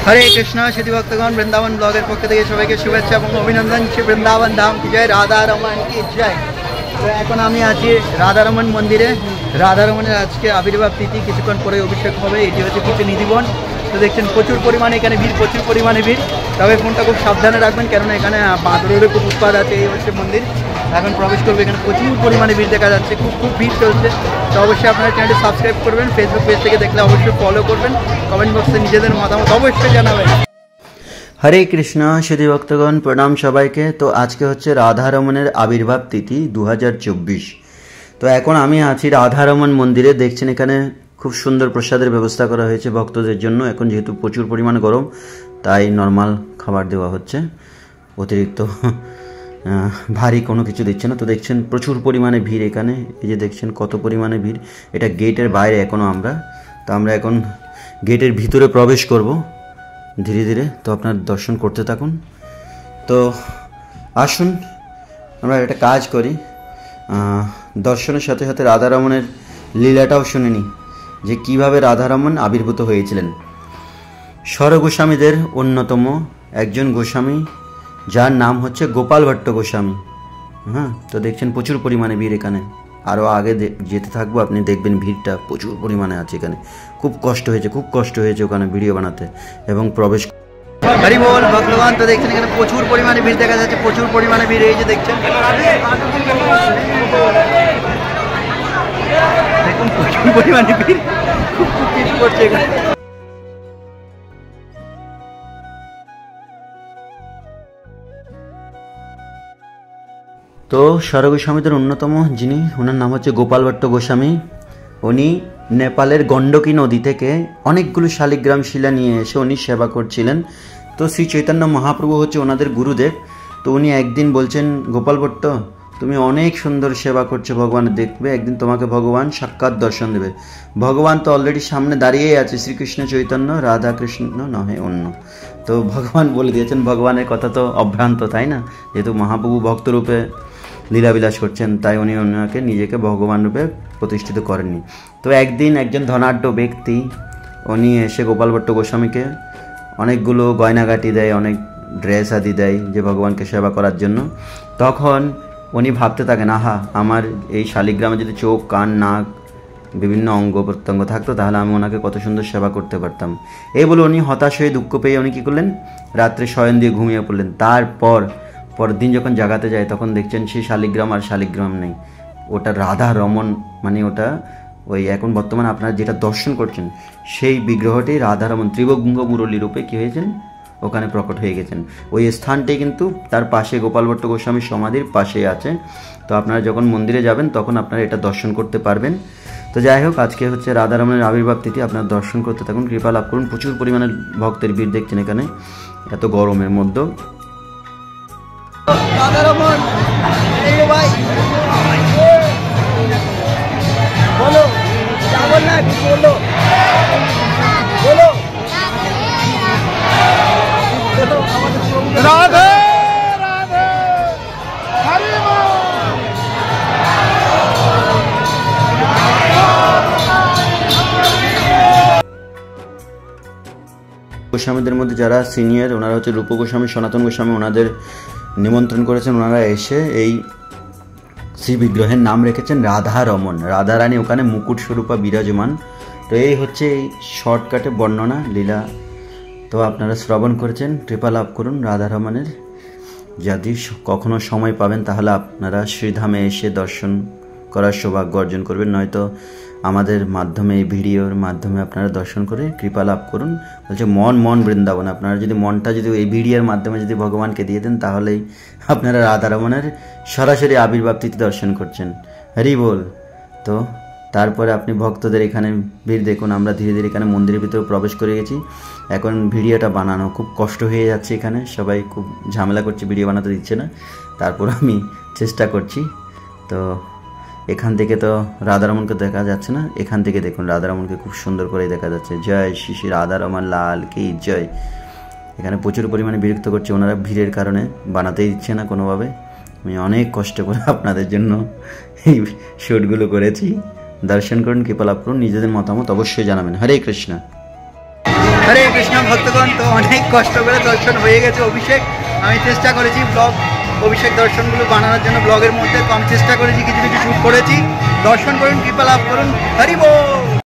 हरे कृष्णा श्री भक्तगण वृंदावन ब्लॉगर पक्ष থেকে সবাইকে শুভেচ্ছা এবং অভিনন্দন। শ্রী বৃন্দাবন ধাম কি জয়, রাধা রমন কি জয়। তো এখন আমি আছি রাধারমন মন্দিরে। রাধারমনের আজকে আবির্ভাব তিথি, কিছুক্ষণ পরে অভিষেক হবে। এটি হচ্ছে কিছু নিধিবন। তো দেখছেন প্রচুর পরিমাণে এখানে ভিড়, প্রচুর পরিমাণে ভিড়। তবে ফোনটা খুব সাবধানে রাখবেন, কেননা এখানে বাঁদরেরও খুব উৎপাদ আছে। এই হচ্ছে মন্দির, এখন প্রবেশ করবে। এখানে প্রচুর পরিমাণে ভিড় দেখা যাচ্ছে, খুব ভিড় চলছে। তো অবশ্যই আপনারা চ্যানেলটি সাবস্ক্রাইব করবেন, ফেসবুক পেজ থেকে দেখলে অবশ্যই ফলো করবেন, কমেন্ট বক্সে নিজেদের মতামত অবশ্যই জানাবেন। হরে কৃষ্ণ শ্রী ভক্তগণ, প্রণাম সবাইকে। তো আজকে হচ্ছে রাধারমণের আবির্ভাব তিথি 2024। তো এখন আমি আছি রাধারমণ মন্দিরে। দেখছেন এখানে খুব সুন্দর প্রসাদের ব্যবস্থা করা হয়েছে ভক্তদের জন্য। এখন যেহেতু প্রচুর পরিমাণে গরম, তাই নর্মাল খাবার দেওয়া হচ্ছে, অতিরিক্ত ভারী কোনো কিছু দিচ্ছে না। তো দেখছেন প্রচুর পরিমাণে ভিড় এখানে। এই যে দেখছেন কত পরিমাণে ভিড়। এটা গেটের বাইরে এখনও আমরা এখন গেটের ভিতরে প্রবেশ করব ধীরে ধীরে। তো আপনার দর্শন করতে থাকুন। তো আসুন আমরা একটা কাজ করি, দর্শনের সাথে সাথে রাধারমণের লীলাটাও শুনে নিই, যে কীভাবে রাধারমণ আবির্ভূত হয়েছিলেন। স্বরগোস্বামীদের অন্যতম একজন গোস্বামী, যার নাম হচ্ছে গোপাল ভট্ট গোস্বামী। তো দেখছেন প্রচুর পরিমাণে ভিড় এখানে। আরও আগে যেতে থাকবো, আপনি দেখবেন ভিড়টা প্রচুর পরিমাণে আছে এখানে। খুব কষ্ট হয়েছে ওখানে ভিডিও বানাতে এবং প্রবেশ। হরি বল ভগবান। তো দেখছেন এখানে প্রচুর পরিমাণে ভিড় দেখা যাচ্ছে, প্রচুর পরিমাণে ভিড়। এই যে দেখছেন, দেখুন প্রচুর পরিমাণে ভিড়, খুব ভিড় করছে এখানে। তো স্বরগোস্বামীদের অন্যতম যিনি, ওনার নাম হচ্ছে গোপাল ভট্ট গোস্বামী। উনি নেপালের গণ্ডকী নদী থেকে অনেকগুলো শালিগ্রাম শিলা নিয়ে এসে উনি সেবা করছিলেন। তো শ্রী চৈতন্য মহাপ্রভু হচ্ছে ওনাদের গুরুদেব। তো উনি একদিন বলছেন, গোপাল ভট্ট তুমি অনেক সুন্দর সেবা করছো, ভগবানের দেখবে, একদিন তোমাকে ভগবান সাক্ষাৎ দর্শন দেবে। ভগবান তো অলরেডি সামনে দাঁড়িয়েই আছে, শ্রীকৃষ্ণ চৈতন্য, রাধা কৃষ্ণ নহে অন্য। তো ভগবান বলে দিয়েছেন, ভগবানের কথা তো অভ্রান্ত, তাই না? যেহেতু মহাপ্রভু ভক্তরূপে লীলাবিলাস করছেন, তাই উনি ওনাকে নিজেকে ভগবান রূপে প্রতিষ্ঠিত করেননি। তো একদিন একজন ধনাঢ্য ব্যক্তি উনি এসে গোপাল ভট্ট গোস্বামীকে অনেকগুলো গয়নাগাটি দেয়, অনেক ড্রেস আদি দেয়, যে ভগবানকে সেবা করার জন্য। তখন উনি ভাবতে থাকেন, আহা, আমার এই শালিগ্রামে যদি চোখ, কান, নাক, বিভিন্ন অঙ্গ প্রত্যঙ্গ থাকতো, তাহলে আমি ওনাকে কত সুন্দর সেবা করতে পারতাম। এই বলে উনি হতাশ হয়ে, দুঃখ পেয়ে উনি কী করলেন, রাত্রে শয়ন দিয়ে ঘুমিয়ে পড়লেন। পরের দিন যখন জাগাতে যায়, তখন দেখছেন সেই শালিগ্রাম আর শালিগ্রাম নেই, ওটা রাধা রমন, মানে ওটা ওই এখন বর্তমানে আপনারা যেটা দর্শন করছেন, সেই বিগ্রহটি রাধা রমন ত্রিভঙ্গ মুরলী রূপে কী হয়েছেন, ওখানে প্রকট হয়ে গেছেন। ওই স্থানটি কিন্তু তার পাশে গোপাল ভট্ট গোস্বামীর সমাধির পাশেই আছে। তো আপনারা যখন মন্দিরে যাবেন, তখন আপনারা এটা দর্শন করতে পারবেন। তো যাই হোক, আজকে হচ্ছে রাধারমণের আবির্ভাব তিথি। আপনারা দর্শন করতে থাকুন, কৃপা লাভ করুন। প্রচুর পরিমাণে ভক্তের ভিড় দেখছেন এখানে এত গরমের মধ্যেও। রাধারমণ ভাই বলো, বলো রাধে রাধে হরি বল। গোস্বামীদের মধ্যে যারা সিনিয়র, ওনারা হচ্ছে রূপ গোস্বামী, সনাতন গোস্বামী। ওনাদের নিমন্ত্রণ করেছেন, ওনারা এসে এই শ্রী বিগ্রহের নাম রেখেছেন রাধারমণ। রাধারানী ওখানে মুকুট স্বরূপা বিরাজমান। তো এই হচ্ছে এই শর্টকাটে বর্ণনা লীলা। তো আপনারা শ্রবণ করেছেন, কৃপা লাভ করুন রাধারমণের। যদি কখনো সময় পাবেন, তাহলে আপনারা শ্রীধামে এসে দর্শন করার সৌভাগ্য অর্জন করবেন, নয়তো আমাদের মাধ্যমে, এই ভিডিওর মাধ্যমে আপনারা দর্শন করে কৃপা লাভ করুন। বলছে মন বৃন্দাবন। আপনারা যদি মনটা যদি এই ভিডিওর মাধ্যমে যদি ভগবানকে দিয়ে দেন, তাহলেই আপনারা রাধারমণের সরাসরি আবির্ভাব তিথি দর্শন করছেন। হরি বল। তো তারপরে আপনি ভক্তদের এখানে ভিড় দেখুন। আমরা ধীরে ধীরে এখানে মন্দিরের ভিতরে প্রবেশ করে গেছি। এখন ভিডিওটা বানানো খুব কষ্ট হয়ে যাচ্ছে, এখানে সবাই খুব ঝামেলা করছে, ভিডিও বানাতে দিচ্ছে না। তারপর আমি চেষ্টা করছি। তো এখান থেকে তো রাধারমণকে দেখা যাচ্ছে না, এখান থেকে দেখুন রাধারমণকে খুব সুন্দর করে দেখা যাচ্ছে। জয় শ্রী শ্রী রাধারমণ লাল কি জয়। এখানে প্রচুর পরিমাণে বিরক্ত করছে, ওনারা ভিড়ের কারণে বানাতেই দিচ্ছে না কোনোভাবে। আমি অনেক কষ্ট করে আপনাদের জন্য এই শ্যুটগুলো করেছি। দর্শন করুন, কৃপা লাভ করুন, নিজেদের মতামত অবশ্যই জানাবেন। হরে কৃষ্ণ। হরে কৃষ্ণ ভক্তগণ, তো অনেক কষ্ট করে দর্শন হয়ে গেছে অভিষেক। আমি চেষ্টা করেছি ব্লগ অভিষেক দর্শনগুলো বানানোর জন্য ব্লগের মধ্যে, তো আমি চেষ্টা করেছি, কিছু কিছু শ্যুট করেছি। দর্শন করুন, কৃপা লাভ করুন, হরি বল।